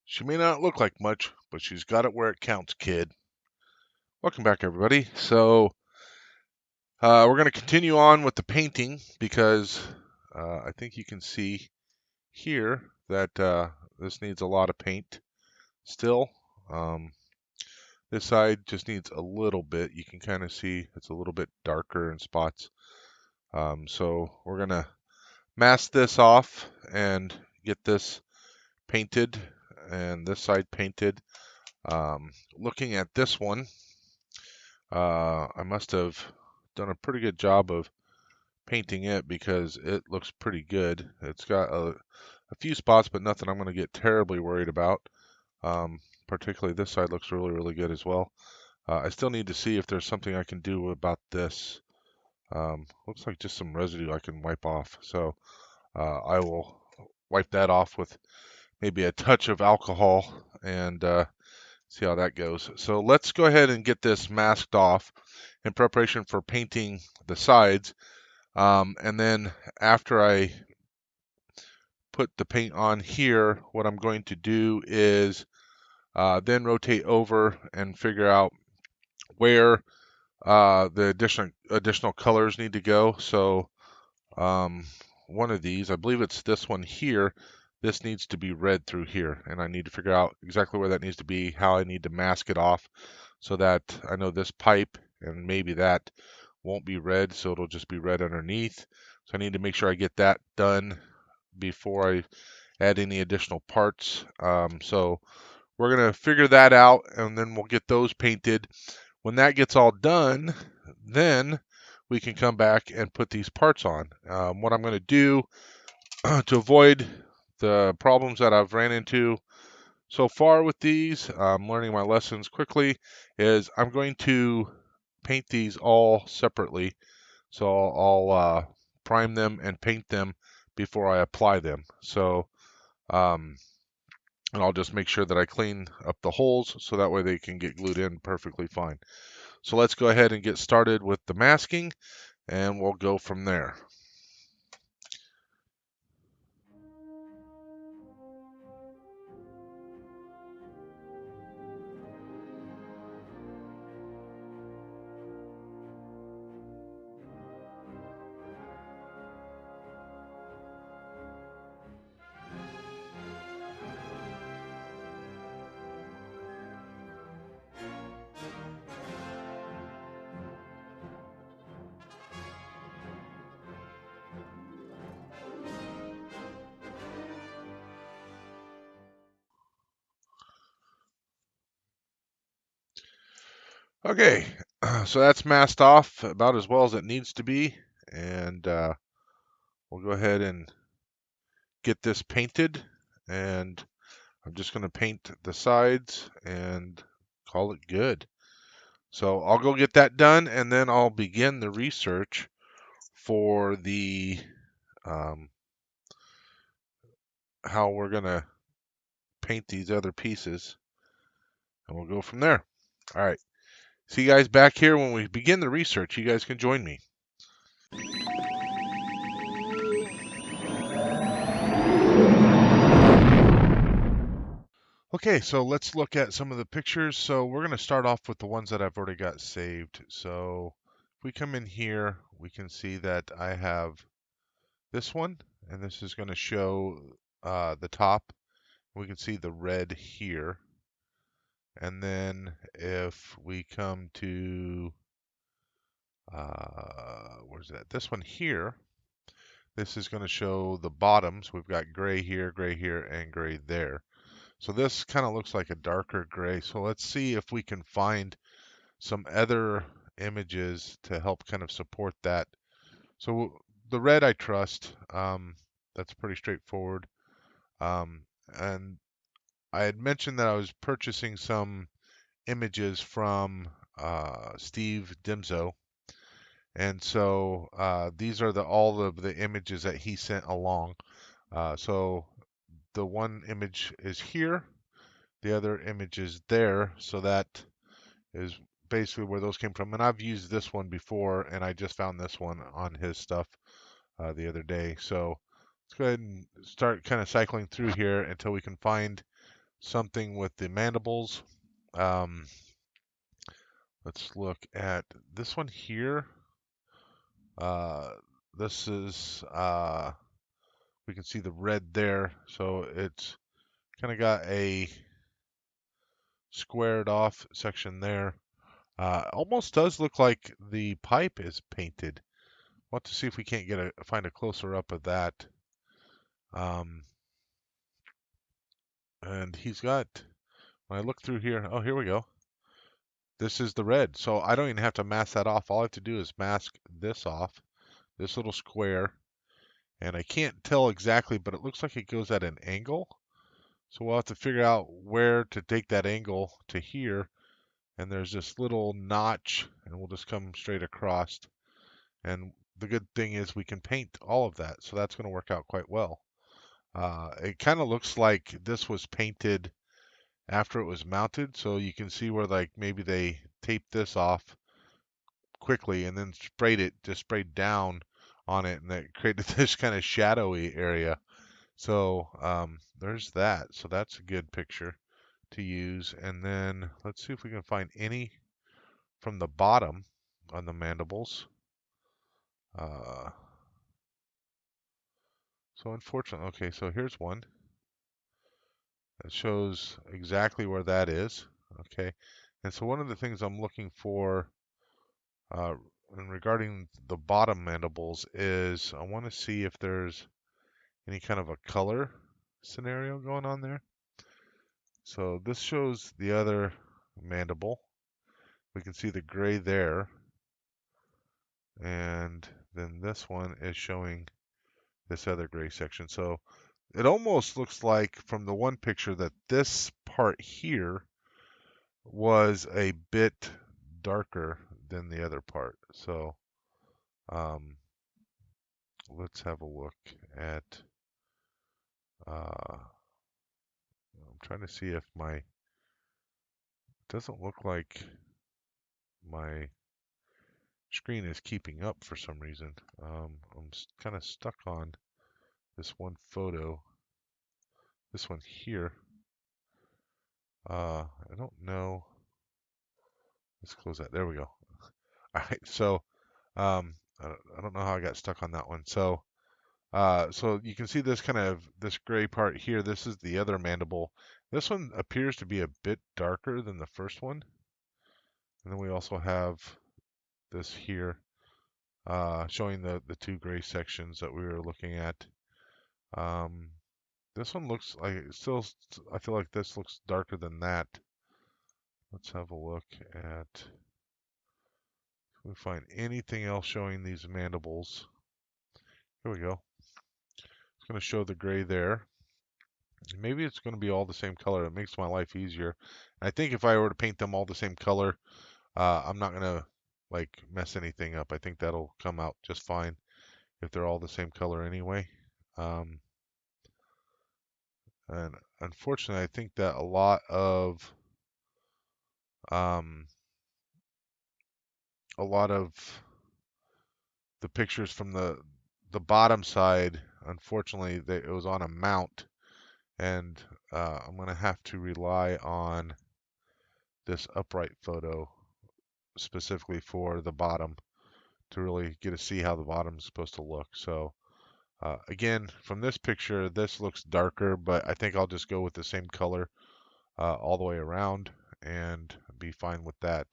She may not look like much, but she's got it where it counts, kid. Welcome back, everybody. So, we're going to continue on with the painting because I think you can see here that this needs a lot of paint still. Um, this side just needs a little bit. You can kind of see it's a little bit darker in spots. So, we're going to mask this off and get this painted and this side painted. Looking at this one, I must have done a pretty good job of painting it because it looks pretty good. It's got a few spots, but nothing I'm going to get terribly worried about. Particularly this side looks really, really good as well. I still need to see if there's something I can do about this. Looks like just some residue I can wipe off. So I will wipe that off with maybe a touch of alcohol and see how that goes. So let's go ahead and get this masked off in preparation for painting the sides. And then after I put the paint on here, what I'm going to do is then rotate over and figure out where the additional colors need to go. So one of these, I believe it's this one here, this needs to be red through here, and I need to figure out exactly where that needs to be, how I need to mask it off so that I know this pipe and maybe that won't be red, so it'll just be red underneath. So I need to make sure I get that done before I add any additional parts. So we're going to figure that out, and then we'll get those painted. When that gets all done, then we can come back and put these parts on. What I'm going to do to avoid the problems that I've ran into so far with these, I'm learning my lessons quickly, is I'm going to paint these all separately. So I'll prime them and paint them before I apply them. So, and I'll just make sure that I clean up the holes so that way they can get glued in perfectly fine. So let's go ahead and get started with the masking, and we'll go from there. Okay, so that's masked off about as well as it needs to be, and we'll go ahead and get this painted, and I'm just going to paint the sides and call it good. So I'll go get that done, and then I'll begin the research for the how we're going to paint these other pieces, and we'll go from there. All right. See you guys back here when we begin the research. You guys can join me. Okay, so let's look at some of the pictures. So we're going to start off with the ones that I've already got saved. So if we come in here, we can see that I have this one, and this is going to show the top. We can see the red here. And then if we come to, where's that? This one here, this is going to show the bottoms. We've got gray here, and gray there. So this kind of looks like a darker gray. So let's see if we can find some other images to help kind of support that. So the red I trust. That's pretty straightforward. Um, and I had mentioned that I was purchasing some images from Steve Dimzo. And so these are all of the images that he sent along. So the one image is here, the other image is there, so that is basically where those came from. And I've used this one before, and I just found this one on his stuff the other day. So let's go ahead and start kind of cycling through here until we can find something with the mandibles. Um, let's look at this one here. Uh, this is, we can see the red there, so it's kind of got a squared off section there. Almost does look like the pipe is painted. Want to see if we can't find a closer up of that. Um, and he's got, when I look through here, oh, here we go. This is the red. So I don't even have to mask that off. All I have to do is mask this off, this little square. And I can't tell exactly, but it looks like it goes at an angle. So we'll have to figure out where to take that angle to here. And there's this little notch, and we'll just come straight across. And the good thing is we can paint all of that. So that's going to work out quite well. It kind of looks like this was painted after it was mounted. So you can see where like maybe they taped this off quickly and then just sprayed down on it, and that created this kind of shadowy area. So there's that. So that's a good picture to use. And then let's see if we can find any from the bottom on the mandibles. So unfortunately, okay, so here's one that shows exactly where that is. Okay, and so one of the things I'm looking for uh, and regarding the bottom mandibles is I want to see if there's any kind of a color scenario going on there. So this shows the other mandible. We can see the gray there. And then this one is showing this other gray section. So it almost looks like from the one picture that this part here was a bit darker than the other part. So um, let's have a look at, I'm trying to see if it doesn't look like my screen is keeping up for some reason. I'm kind of stuck on this one photo, this one here. I don't know. Let's close that. There we go. All right. So I don't know how I got stuck on that one. So you can see this kind of this gray part here. This is the other mandible. This one appears to be a bit darker than the first one. And then we also have this here showing the two gray sections that we were looking at. Um, this one looks like I feel like this looks darker than that. Let's have a look at if we find anything else showing these mandibles. Here we go. It's going to show the gray there. Maybe it's going to be all the same color. It makes my life easier. I think if I were to paint them all the same color, I'm not going to like mess anything up. I think that'll come out just fine if they're all the same color anyway. And unfortunately, I think that um, a lot of the pictures from the bottom side, unfortunately, it was on a mount, and I'm going to have to rely on this upright photo specifically for the bottom to really get to see how the bottom is supposed to look. So again, from this picture, this looks darker, but I think I'll just go with the same color all the way around and be fine with that.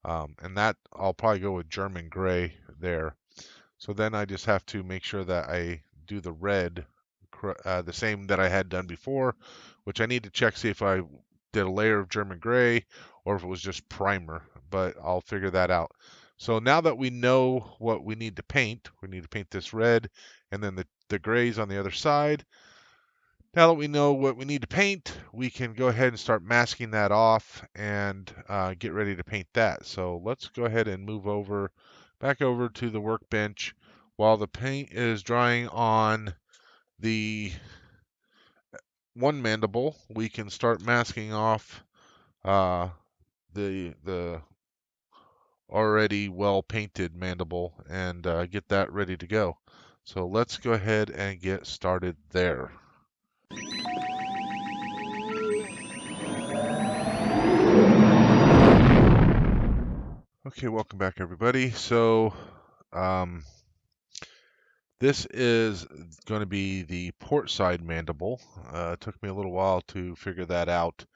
And that I'll probably go with German gray there. So then I just have to make sure that I do the red the same that I had done before, which I need to check, see if I did a layer of German gray or if it was just primer, but I'll figure that out. So now that we know what we need to paint this red and then the grays on the other side. Now that we know what we need to paint, we can go ahead and start masking that off and get ready to paint that. So let's go ahead and move back over to the workbench while the paint is drying on the one mandible. We can start masking off uh, the already well painted mandible and get that ready to go. So let's go ahead and get started there. Okay, welcome back everybody. So this is going to be the port side mandible. It took me a little while to figure that out.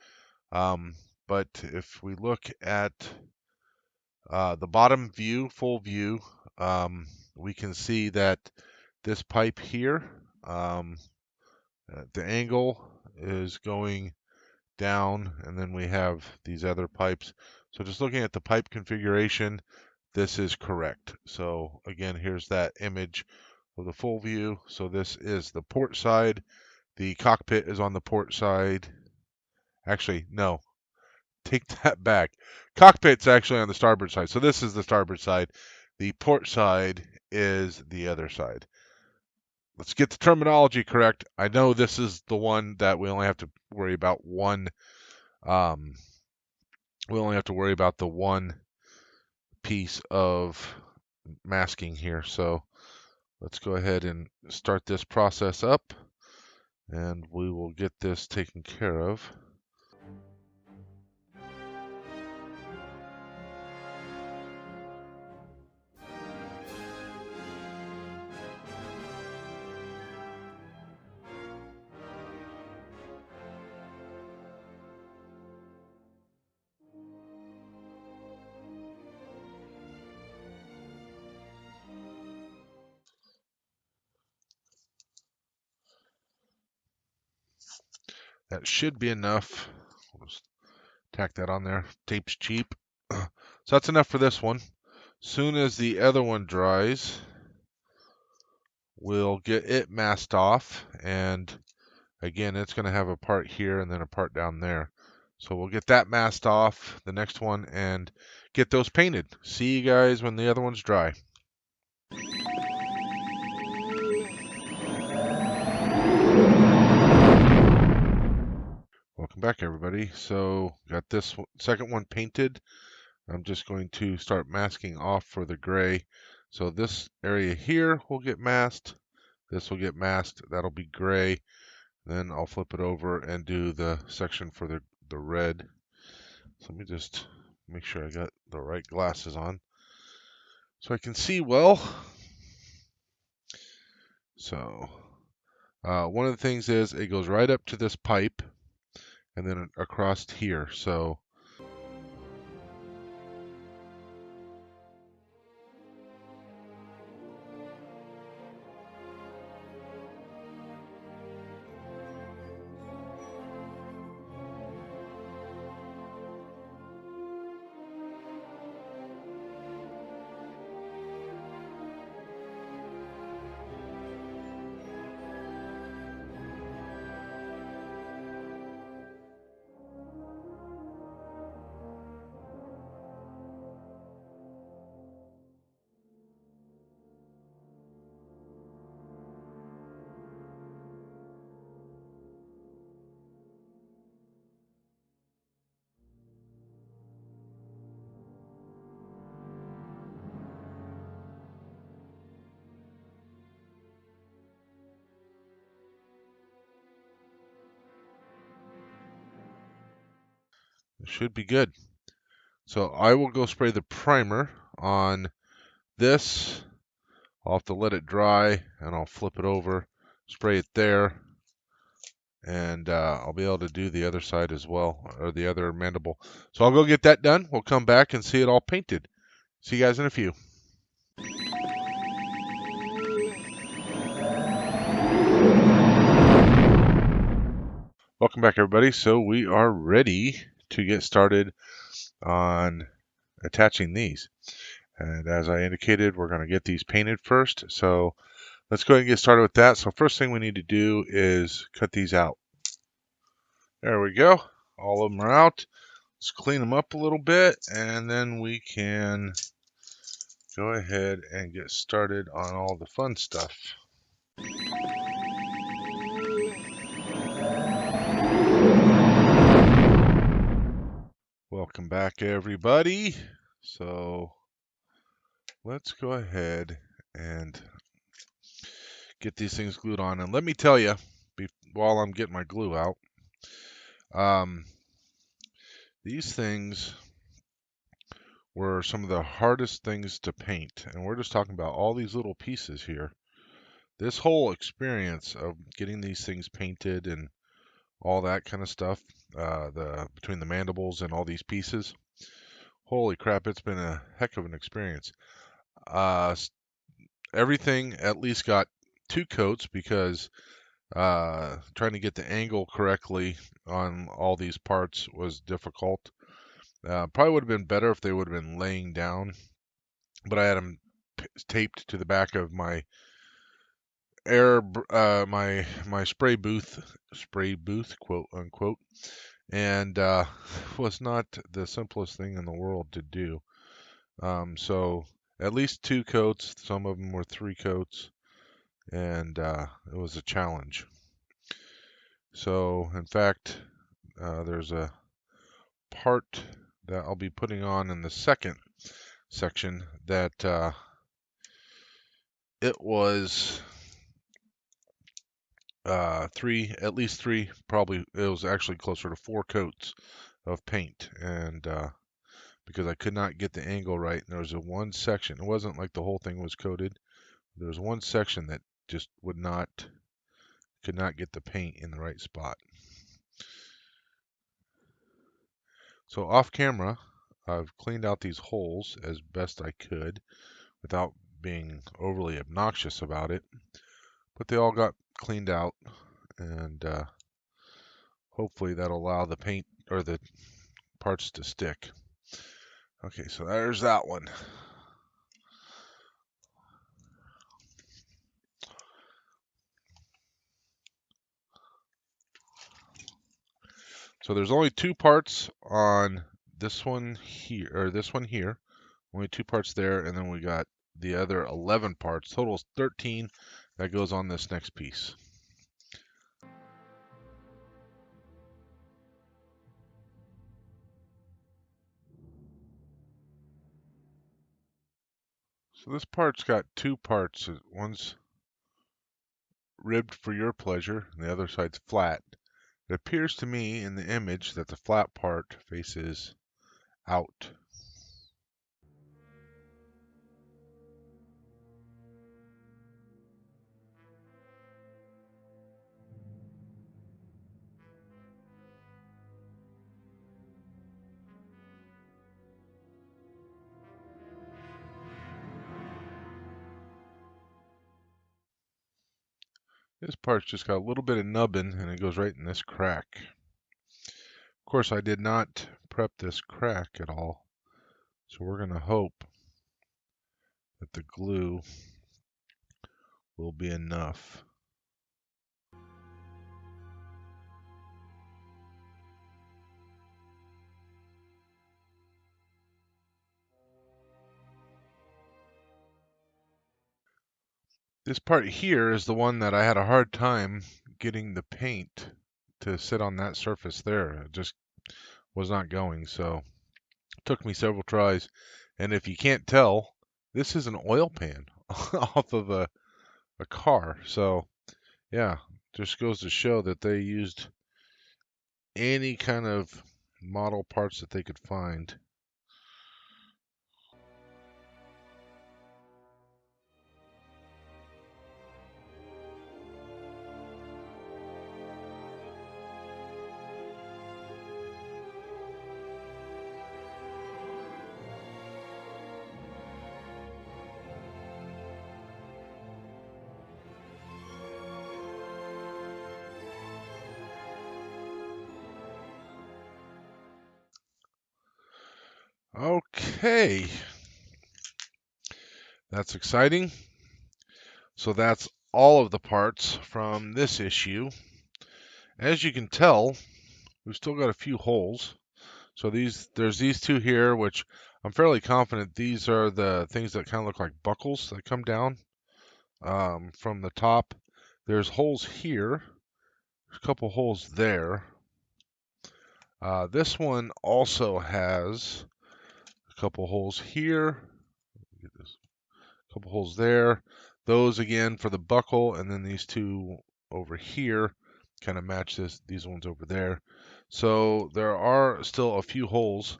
But if we look at the bottom view, full view, we can see that this pipe here, the angle is going down, and then we have these other pipes. So just looking at the pipe configuration, this is correct. So again, here's that image of the full view. So this is the port side. The cockpit is on the port side. Actually, no, take that back. Cockpit's actually on the starboard side. So this is the starboard side. The port side is the other side. Let's get the terminology correct. I know this is the one that we only have to worry about one. We only have to worry about the one piece of masking here. So let's go ahead and start this process up, and we will get this taken care of. That should be enough. We'll just tack that on there. Tape's cheap. So that's enough for this one. Soon as the other one dries, we'll get it masked off, and again, it's going to have a part here and then a part down there. So we'll get that masked off, the next one, and get those painted. See you guys when the other one's dry. Welcome back everybody. So got this second one painted. I'm just going to start masking off for the gray. So this area here will get masked. This will get masked. That'll be gray. Then I'll flip it over and do the section for the red. So let me just make sure I got the right glasses on so I can see well. So one of the things is it goes right up to this pipe and then across here. So it should be good. So I will go spray the primer on this. I'll have to let it dry and I'll flip it over, spray it there, and I'll be able to do the other side as well, or the other mandible. So I'll go get that done. We'll come back and see it all painted. See you guys in a few. Welcome back everybody. So we are ready to get started on attaching these. And as I indicated, we're going to get these painted first. So let's go ahead and get started with that. So first thing we need to do is cut these out. There we go. All of them are out. Let's clean them up a little bit, and then we can go ahead and get started on all the fun stuff. Welcome back everybody. So let's go ahead and get these things glued on. And let me tell you, while I'm getting my glue out, these things were some of the hardest things to paint. And we're just talking about all these little pieces here. This whole experience of getting these things painted and all that kind of stuff, between the mandibles and all these pieces, holy crap, it's been a heck of an experience. Everything at least got 2 coats because trying to get the angle correctly on all these parts was difficult. Probably would have been better if they would have been laying down, but I had them taped to the back of my my spray booth, quote unquote, and was not the simplest thing in the world to do. So at least 2 coats. Some of them were 3 coats, and it was a challenge. So in fact, there's a part that I'll be putting on in the second section that it was at least three, probably it was actually closer to 4 coats of paint, and because I could not get the angle right, and there was a one section. It wasn't like the whole thing was coated. There was one section that just could not get the paint in the right spot. So off camera, I've cleaned out these holes as best I could without being overly obnoxious about it, but they all got cleaned out, and hopefully that'll allow the paint or the parts to stick. Okay, so there's that one. So there's only 2 parts on this one here, or this one here. Only 2 parts there, and then we got the other 11 parts. Total is 13 that goes on this next piece. So this part's got 2 parts. One's ribbed for your pleasure, and the other side's flat. It appears to me in the image that the flat part faces out. This part's just got a little bit of nubbin, and it goes right in this crack. Of course, I did not prep this crack at all, so we're going to hope that the glue will be enough. This part here is the one that I had a hard time getting the paint to sit on that surface there. It just was not going, so it took me several tries. And if you can't tell, this is an oil pan off of a car. So yeah, just goes to show that they used any kind of model parts that they could find. Okay, that's exciting. So that's all of the parts from this issue. As you can tell, we've still got a few holes. So there's these 2 here, which I'm fairly confident these are the things that kind of look like buckles that come down from the top. There's holes here. There's a couple holes there. This one also has a couple holes here. Get this. A couple holes there. Those again for the buckle, and then these 2 over here kind of match these ones over there. So there are still a few holes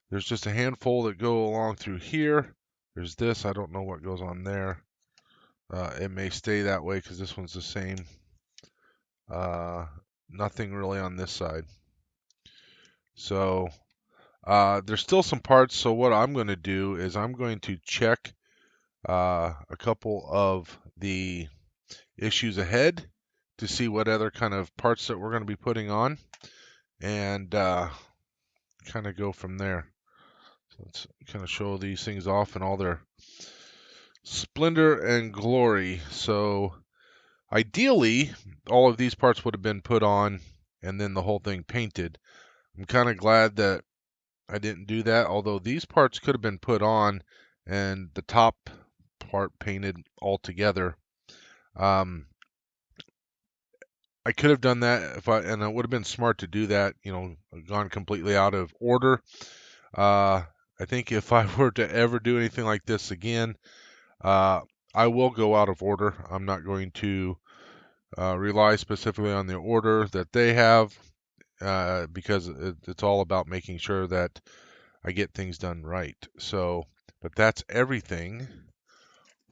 There's just a handful that go along through here. There's this. I don't know what goes on there. It may stay that way because this one's the same. Nothing really on this side. So there's still some parts. So what I'm going to do is I'm going to check a couple of the issues ahead to see what other kind of parts that we're going to be putting on, and kind of go from there. So let's kind of show these things off in all their splendor and glory. So ideally, all of these parts would have been put on and then the whole thing painted. I'm kind of glad that I didn't do that, although these parts could have been put on and the top part painted altogether. I could have done that and it would have been smart to do that, gone completely out of order. I think if I were to ever do anything like this again, I will go out of order. I'm not going to rely specifically on the order that they have, because it's all about making sure that I get things done right. So, but that's everything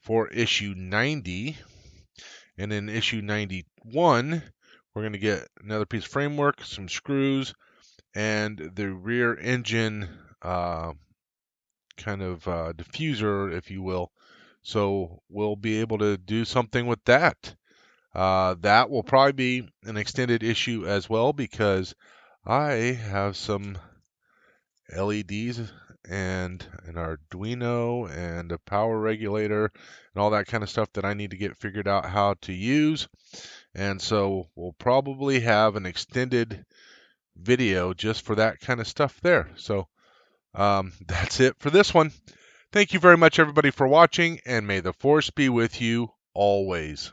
for issue 90. And in issue 91, we're going to get another piece of framework, some screws, and the rear engine kind of diffuser, if you will. So we'll be able to do something with that. That will probably be an extended issue as well because I have some LEDs and an Arduino and a power regulator and all that kind of stuff that I need to get figured out how to use. And so we'll probably have an extended video just for that kind of stuff there. So that's it for this one. Thank you very much, everybody, for watching, and may the force be with you always.